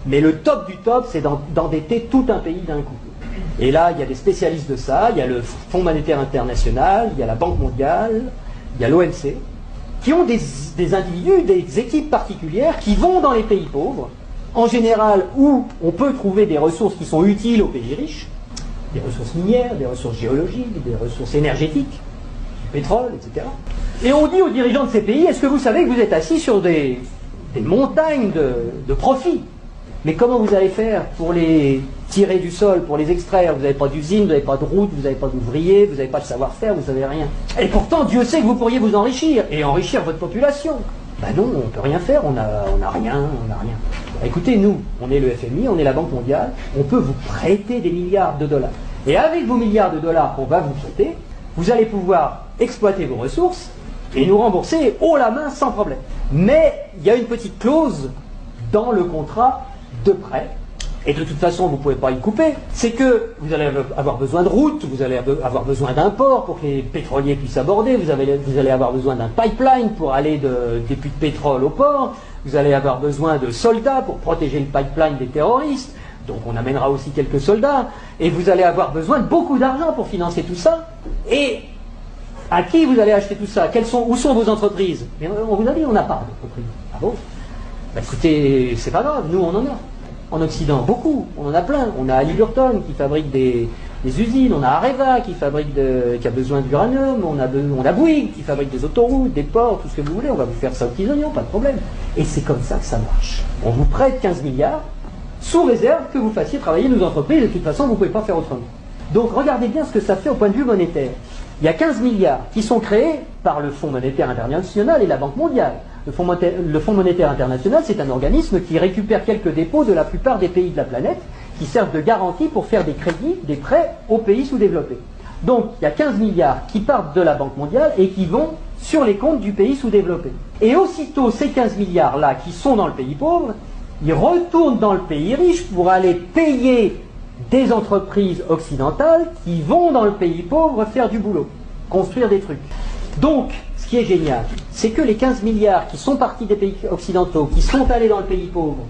Mais le top du top, c'est d'endetter tout un pays d'un coup. Et là, il y a des spécialistes de ça, il y a le Fonds monétaire international, il y a la Banque mondiale, il y a l'OMC, qui ont des individus, des équipes particulières qui vont dans les pays pauvres, en général où on peut trouver des ressources qui sont utiles aux pays riches, des ressources minières, des ressources géologiques, des ressources énergétiques, du pétrole, etc. Et on dit aux dirigeants de ces pays, est-ce que vous savez que vous êtes assis sur des montagnes de profits? Mais comment vous allez faire pour les tirer du sol, pour les extraire? Vous n'avez pas d'usine, vous n'avez pas de route, vous n'avez pas d'ouvriers, vous n'avez pas de savoir-faire, vous n'avez rien. Et pourtant, Dieu sait que vous pourriez vous enrichir, et enrichir votre population. Ben non, on ne peut rien faire, on n'a rien. Écoutez, nous, on est le FMI, on est la Banque mondiale, on peut vous prêter des milliards de dollars. Et avec vos milliards de dollars qu'on va vous prêter, vous allez pouvoir exploiter vos ressources et nous rembourser haut la main sans problème. Mais il y a une petite clause dans le contrat de prêt, et de toute façon vous ne pouvez pas y couper, c'est que vous allez avoir besoin de routes, vous allez avoir besoin d'un port pour que les pétroliers puissent aborder, vous allez avoir besoin d'un pipeline pour aller des puits de pétrole au port, vous allez avoir besoin de soldats pour protéger le pipeline des terroristes, donc on amènera aussi quelques soldats, et vous allez avoir besoin de beaucoup d'argent pour financer tout ça, et à qui vous allez acheter tout ça? Où sont vos entreprises? Mais on vous a dit on n'a pas d'entreprise. Ah bon? Bah écoutez, c'est pas grave, nous on en a. En Occident, beaucoup, on en a plein. On a Halliburton qui fabrique des usines, on a Areva qui a besoin d'uranium, on a Bouygues qui fabrique des autoroutes, des ports, tout ce que vous voulez, on va vous faire ça aux petits oignons, pas de problème. Et c'est comme ça que ça marche. On vous prête 15 milliards, sous réserve que vous fassiez travailler nos entreprises, et de toute façon vous ne pouvez pas faire autrement. Donc regardez bien ce que ça fait au point de vue monétaire. Il y a 15 milliards qui sont créés par le Fonds monétaire international et la Banque mondiale. Le Fonds monétaire international, c'est un organisme qui récupère quelques dépôts de la plupart des pays de la planète, qui servent de garantie pour faire des crédits, des prêts aux pays sous-développés. Donc, il y a 15 milliards qui partent de la Banque mondiale et qui vont sur les comptes du pays sous-développé. Et aussitôt, ces 15 milliards-là qui sont dans le pays pauvre, ils retournent dans le pays riche pour aller payer des entreprises occidentales qui vont dans le pays pauvre faire du boulot, construire des trucs. Donc, ce qui est génial, c'est que les 15 milliards qui sont partis des pays occidentaux, qui sont allés dans le pays pauvre,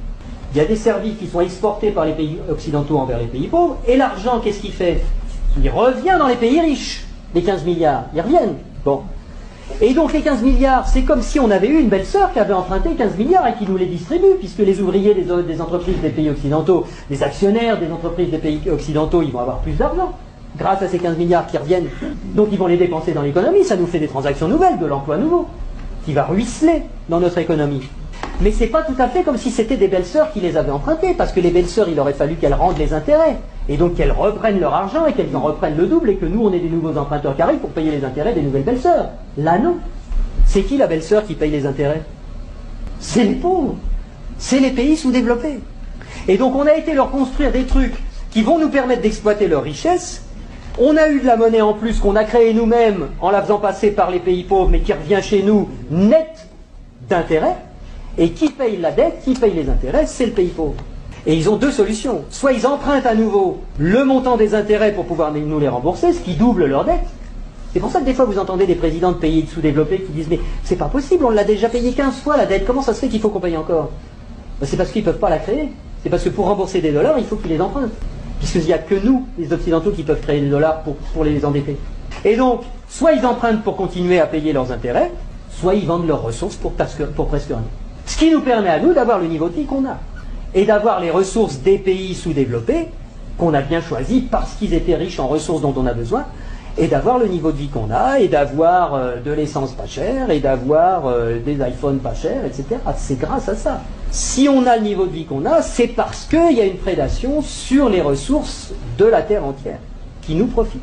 il y a des services qui sont exportés par les pays occidentaux envers les pays pauvres, et l'argent, qu'est-ce qu'il fait? Il revient dans les pays riches, les 15 milliards, ils reviennent. Bon. Et donc les 15 milliards, c'est comme si on avait eu une belle-sœur qui avait emprunté 15 milliards et qui nous les distribue, puisque les ouvriers des entreprises des pays occidentaux, les actionnaires des entreprises des pays occidentaux, ils vont avoir plus d'argent grâce à ces 15 milliards qui reviennent. Donc ils vont les dépenser dans l'économie, ça nous fait des transactions nouvelles, de l'emploi nouveau, qui va ruisseler dans notre économie. Mais c'est pas tout à fait comme si c'était des belles-sœurs qui les avaient empruntées, parce que les belles-sœurs, il aurait fallu qu'elles rendent les intérêts, et donc qu'elles reprennent leur argent, et qu'elles en reprennent le double, et que nous, on ait des nouveaux emprunteurs qui arrivent pour payer les intérêts des nouvelles belles-sœurs. Là, non. C'est qui la belle-sœur qui paye les intérêts? C'est les pauvres. C'est les pays sous-développés. Et donc on a été leur construire des trucs qui vont nous permettre d'exploiter leur richesse. On a eu de la monnaie en plus qu'on a créée nous-mêmes en la faisant passer par les pays pauvres, mais qui revient chez nous net d'intérêts. Et qui paye la dette, qui paye les intérêts, c'est le pays pauvre. Et ils ont deux solutions. Soit ils empruntent à nouveau le montant des intérêts pour pouvoir nous les rembourser, ce qui double leur dette. C'est pour ça que des fois vous entendez des présidents de pays sous-développés qui disent « Mais c'est pas possible, on l'a déjà payé 15 fois la dette, comment ça se fait qu'il faut qu'on paye encore ?» C'est parce qu'ils ne peuvent pas la créer. C'est parce que pour rembourser des dollars, il faut qu'ils les empruntent. Puisqu'il n'y a que nous, les Occidentaux, qui peuvent créer des dollars pour les endetter. Et donc, soit ils empruntent pour continuer à payer leurs intérêts, soit ils vendent leurs ressources pour presque rien. Ce qui nous permet à nous d'avoir le niveau de vie qu'on a. Et d'avoir les ressources des pays sous-développés, qu'on a bien choisis parce qu'ils étaient riches en ressources dont on a besoin, et d'avoir le niveau de vie qu'on a, et d'avoir de l'essence pas chère, et d'avoir des iPhones pas chers, etc. C'est grâce à ça. Si on a le niveau de vie qu'on a, c'est parce qu'il y a une prédation sur les ressources de la Terre entière, qui nous profite.